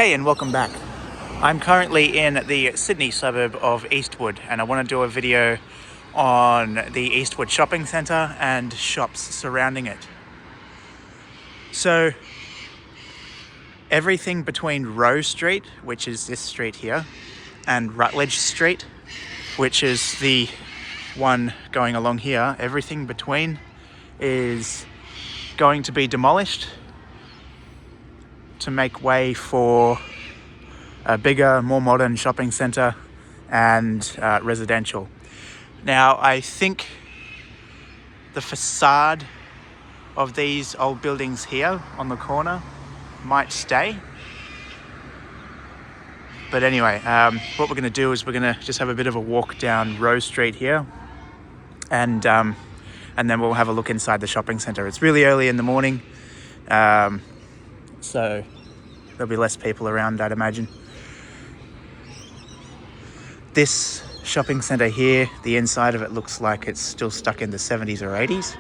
Hey, and welcome back. I'm currently in the Sydney suburb of Eastwood, and I want to do a video on the Eastwood shopping centre and shops surrounding it. So, everything between Rowe Street, which is this street here, and Rutledge Street, which is the one going along here, everything between is going to be demolished to make way for a bigger, more modern shopping centre and residential. Now, I think the facade of these old buildings here on the corner might stay. But anyway, what we're going to do is we're going to just have a bit of a walk down Rose Street here, and then we'll have a look inside the shopping centre. It's really early in the morning, so there'll be less people around, I'd imagine. This shopping centre here, the inside of it looks like it's still stuck in the 70s or 80s.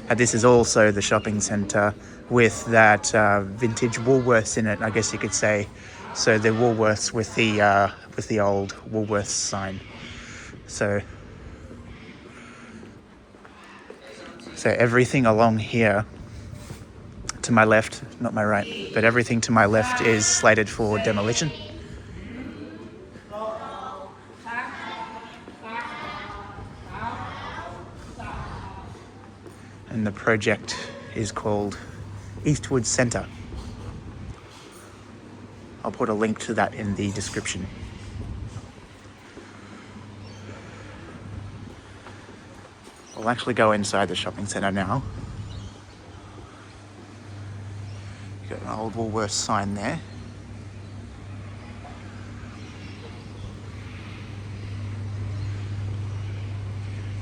And this is also the shopping centre with that vintage Woolworths in it, I guess you could say. So the Woolworths with the old Woolworths sign. So everything along here to my left, not my right, but everything to my left is slated for demolition. And the project is called Eastwood Centre. I'll put a link to that in the description. We'll actually go inside the shopping centre now. You've got an old Woolworths sign there.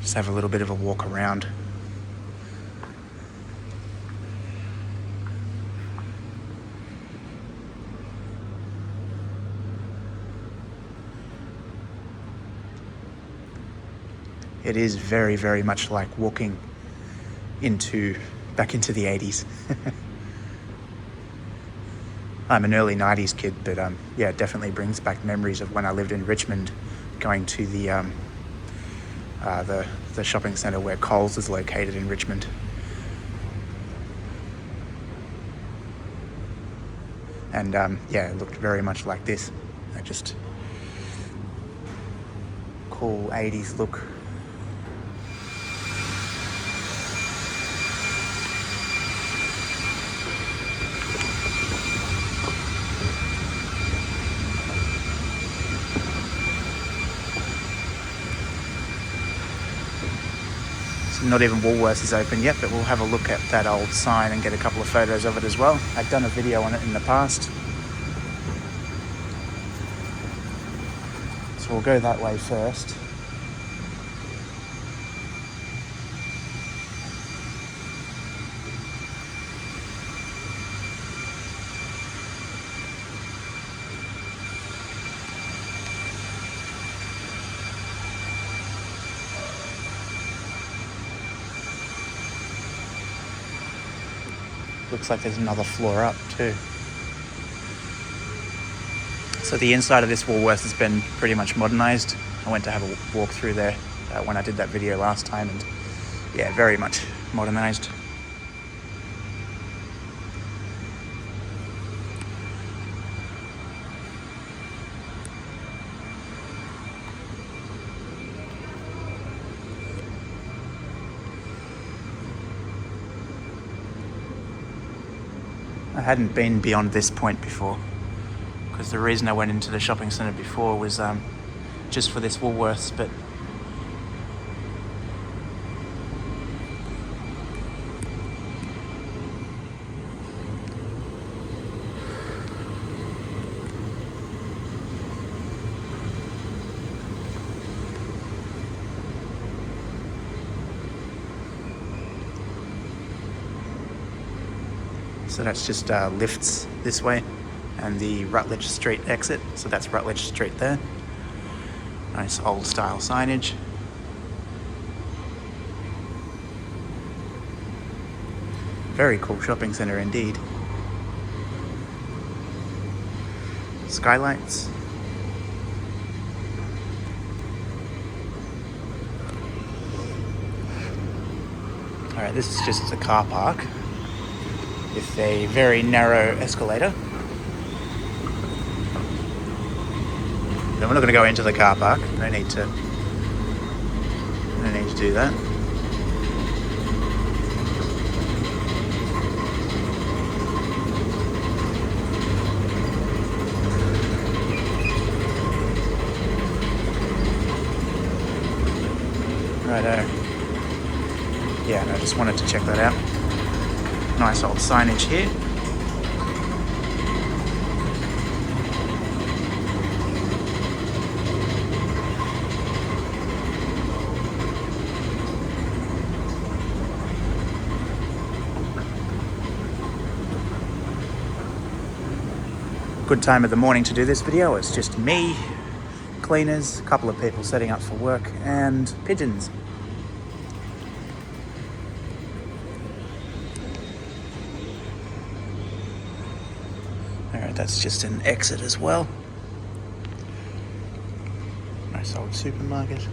Just have a little bit of a walk around. It is very, very much like walking back into the 80s. I'm an early 90s kid, but it definitely brings back memories of when I lived in Richmond, going to the shopping centre where Coles is located in Richmond. And it looked very much like this. Just cool 80s look. Not even Woolworths is open yet, but we'll have a look at that old sign and get a couple of photos of it as well. I've done a video on it in the past. So we'll go that way first. Looks like there's another floor up too. So the inside of this Woolworths has been pretty much modernised. I went to have a walk through there when I did that video last time, and very much modernised. I hadn't been beyond this point before, because the reason I went into the shopping centre before was just for this Woolworths, but so that's just lifts this way and the Rutledge Street exit. So that's Rutledge Street there. Nice old style signage. Very cool shopping centre indeed. skylights. Alright, this is just a car park with a very narrow escalator. Then we're not going to go into the car park. No need to do that. Righto. Yeah, I just wanted to check that out. Nice old signage here. Good time of the morning to do this video. It's just me, cleaners, a couple of people setting up for work, and pigeons. Alright, that's just an exit as well. Nice old supermarket.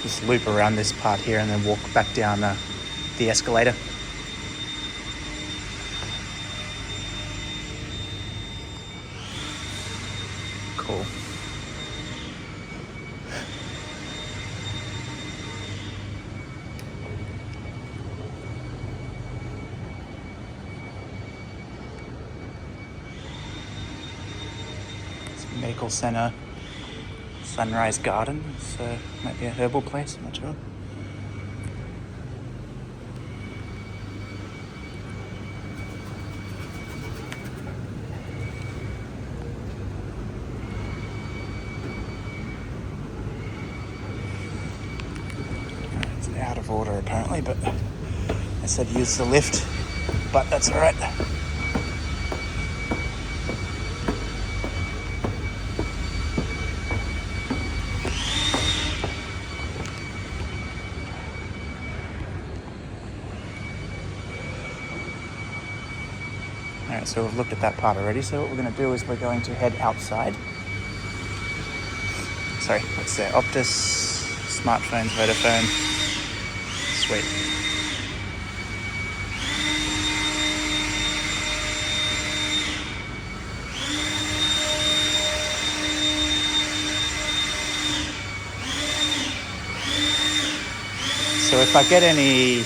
Just loop around this part here and then walk back down the escalator. Cool. It's a medical center. Sunrise Garden, so might be a herbal place, I'm not sure. It's out of order apparently, but I said use the lift, but that's alright. Alright, so we've looked at that part already, so what we're going to do is we're going to head outside. Sorry, what's there? Optus, smartphones, Vodafone. Sweet. So if I get any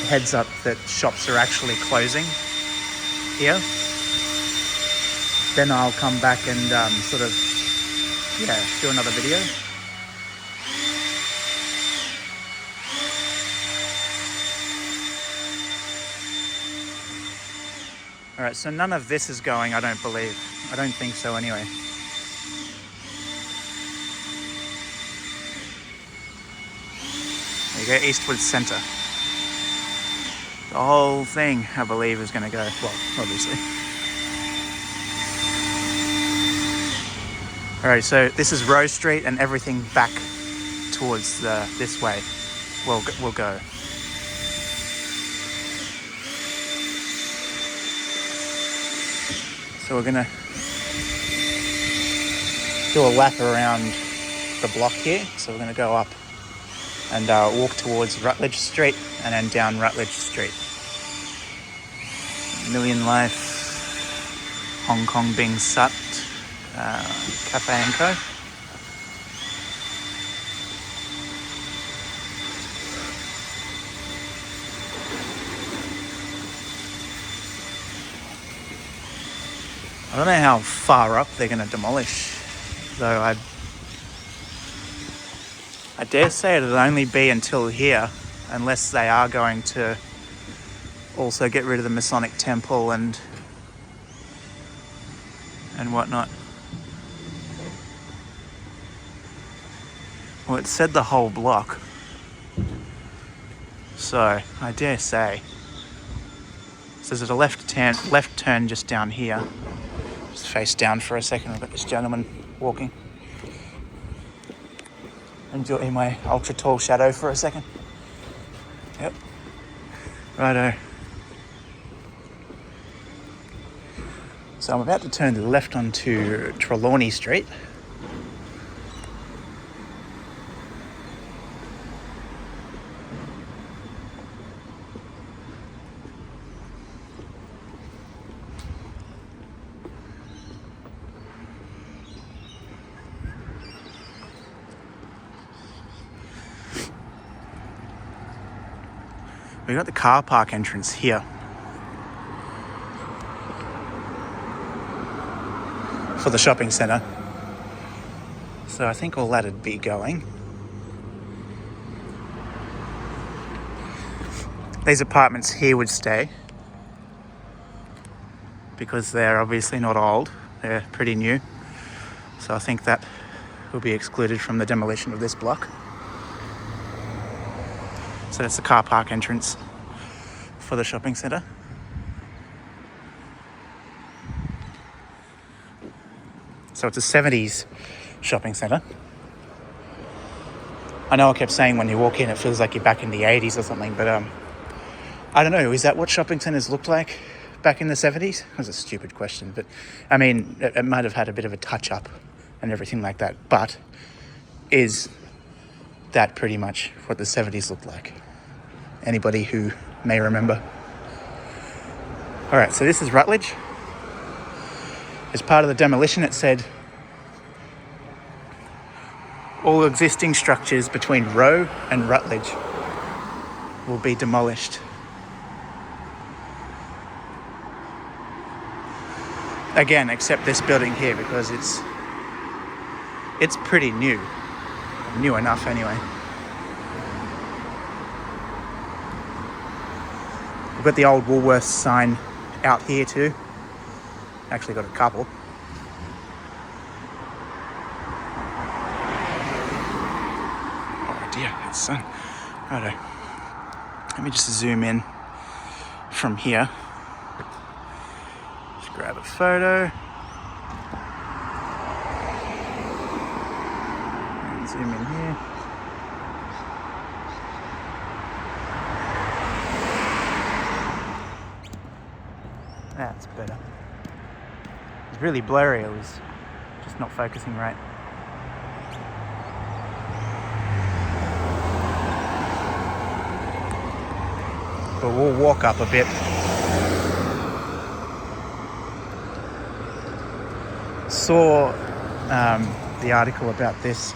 heads up that shops are actually closing here, then I'll come back and sort of do another video. Alright, so none of this is going, I don't believe. I don't think so anyway. There you go, Eastwood Centre. The whole thing, I believe, is going to go, well, obviously. Alright, so this is Rose Street and everything back towards this way will go. So we're going to do a lap around the block here. So we're going to go up and walk towards Rutledge Street and then down Rutledge Street. Million Life, Hong Kong Bing Sut, Cafe and Co. I don't know how far up they're going to demolish, though. I dare say it'll only be until here, unless they are going to also get rid of the Masonic Temple and whatnot. Well, it said the whole block, so I dare say. So there's a left turn just down here. Just face down for a second. I've got this gentleman walking. Enjoy my ultra tall shadow for a second. Yep. Righto. So I'm about to turn to the left onto Trelawney Street. We got the car park entrance here for the shopping centre. So I think all that'd be going. These apartments here would stay because they're obviously not old. They're pretty new. So I think that will be excluded from the demolition of this block. So that's the car park entrance for the shopping centre. So it's a 70s shopping centre. I know I kept saying when you walk in it feels like you're back in the 80s or something, but I don't know, is that what shopping centres looked like back in the 70s? That was a stupid question, but I mean, it might have had a bit of a touch up and everything like that, but is that pretty much what the 70s looked like? Anybody who may remember. All right, so this is Rutledge. As part of the demolition, it said all existing structures between Roe and Rutledge will be demolished. Again, except this building here, because it's pretty new. New enough anyway. We've got the old Woolworths sign out here too. Actually got a couple. Oh dear, it's sun. Righto. Let me just zoom in from here. Just grab a photo. And zoom in here. That's better. It's really blurry, it was just not focusing right. But we'll walk up a bit. Saw the article about this,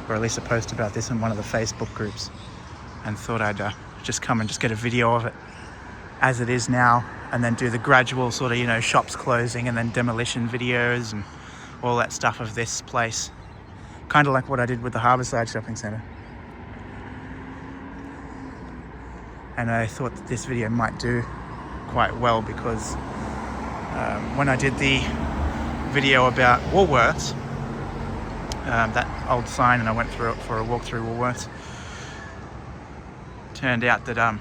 or at least a post about this in one of the Facebook groups, and thought I'd just come and just get a video of it as it is now, and then do the gradual sort of, shops closing and then demolition videos and all that stuff of this place. Kind of like what I did with the Harbourside Shopping Centre. And I thought that this video might do quite well because when I did the video about Woolworths, that old sign, and I went through it for a walk through Woolworths, turned out that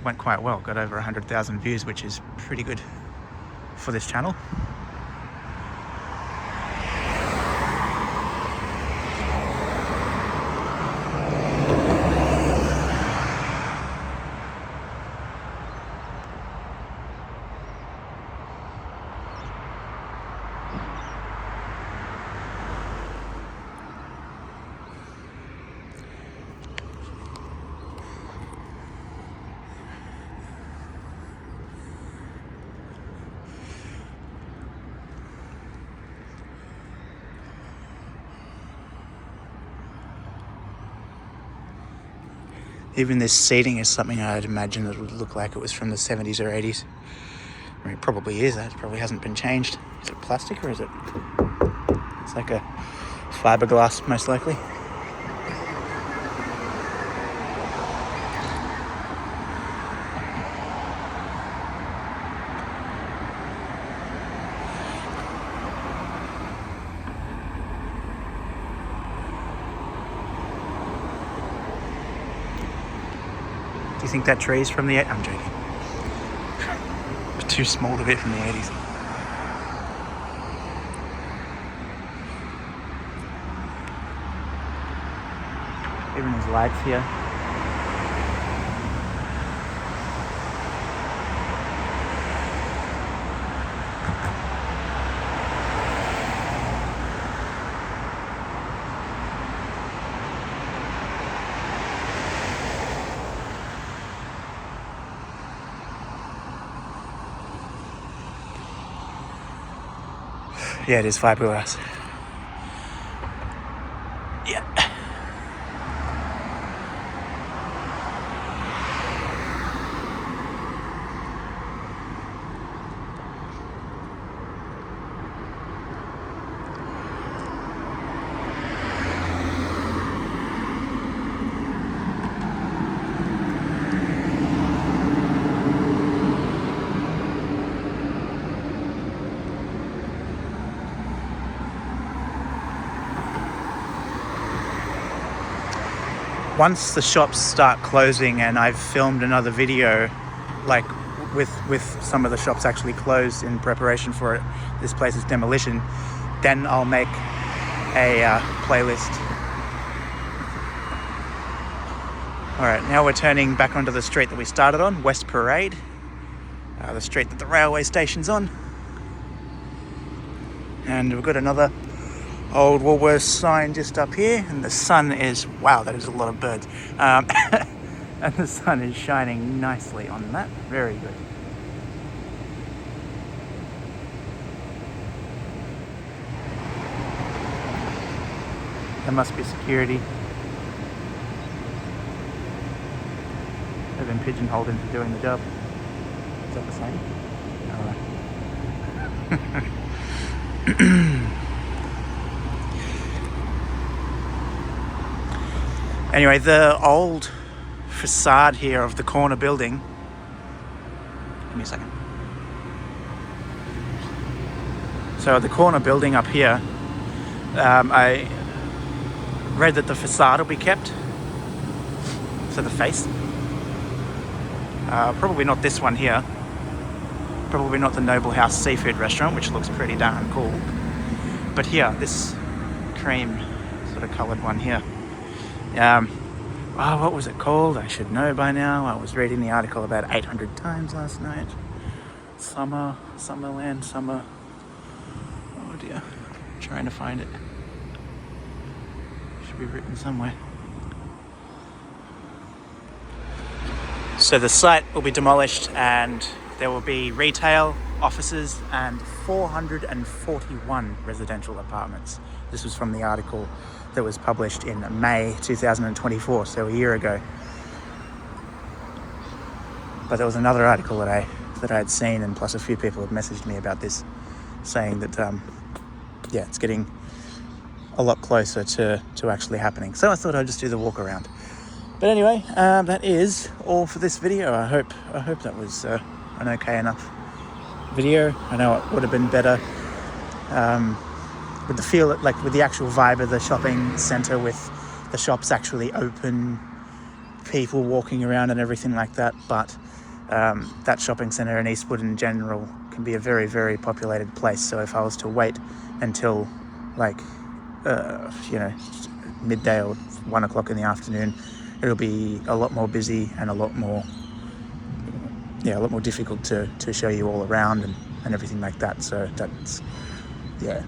went quite well, got over 100,000 views, which is pretty good for this channel. Even this seating is something I'd imagine that would look like it was from the 70s or 80s. I mean, it probably is. It probably hasn't been changed. Is it plastic or is it? It's like a fiberglass, most likely. Do you think that tree's from the... I'm joking. It's too small to be from the 80s. Even there's lights here. Yeah, it is fiberglass. Yeah. Once the shops start closing and I've filmed another video, like with some of the shops actually closed in preparation for it, this place's demolition, then I'll make a playlist. All right, now we're turning back onto the street that we started on, West Parade, the street that the railway station's on. And we've got another old Woolworths sign just up here, and the sun is, wow, that is a lot of birds. And the sun is shining nicely on that. Very good. There must be security. They've been pigeonholed into doing the job. Is that the same? All right. Anyway, the old facade here of the corner building. Give me a second. So the corner building up here, I read that the facade will be kept. So the face. Probably not this one here. Probably not the Noble House Seafood Restaurant, which looks pretty darn cool. But here, this cream sort of coloured one here. What was it called? I should know by now. I was reading the article about 800 times last night. Summerland, Summer. Oh dear. I'm trying to find it. Should be written somewhere. So the site will be demolished and there will be retail, offices and 441 residential apartments. This was from the article that was published in May 2024, so a year ago. But there was another article that I had seen, and plus a few people had messaged me about this, saying that it's getting a lot closer to actually happening. So I thought I'd just do the walk around. But anyway, that is all for this video. I hope that was an okay enough video. I know it would have been better with the feel, like with the actual vibe of the shopping centre, with the shops actually open, people walking around and everything like that. But that shopping centre in Eastwood in general can be a very, very populated place. So if I was to wait until midday or 1 o'clock in the afternoon, it'll be a lot more busy and a lot more difficult to show you all around and everything like that. So that's, yeah.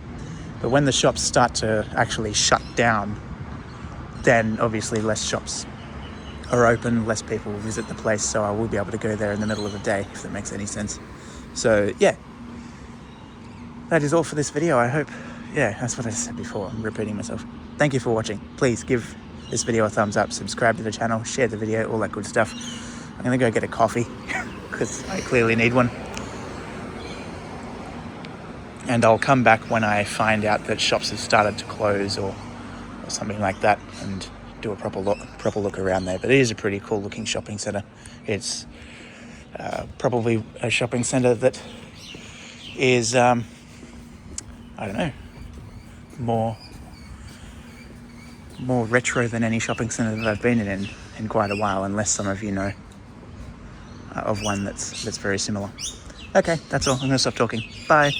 But when the shops start to actually shut down, then obviously less shops are open, less people will visit the place, so I will be able to go there in the middle of the day, if that makes any sense. So yeah, that is all for this video. I hope, that's what I said before, I'm repeating myself. Thank you for watching. Please give this video a thumbs up, subscribe to the channel, share the video, all that good stuff. I'm gonna go get a coffee because I clearly need one. And I'll come back when I find out that shops have started to close or something like that, and do a proper look around there. But it is a pretty cool looking shopping centre. It's probably a shopping centre that is, I don't know, more retro than any shopping centre that I've been in quite a while, unless some of you know of one that's very similar. Okay, that's all. I'm going to stop talking. Bye.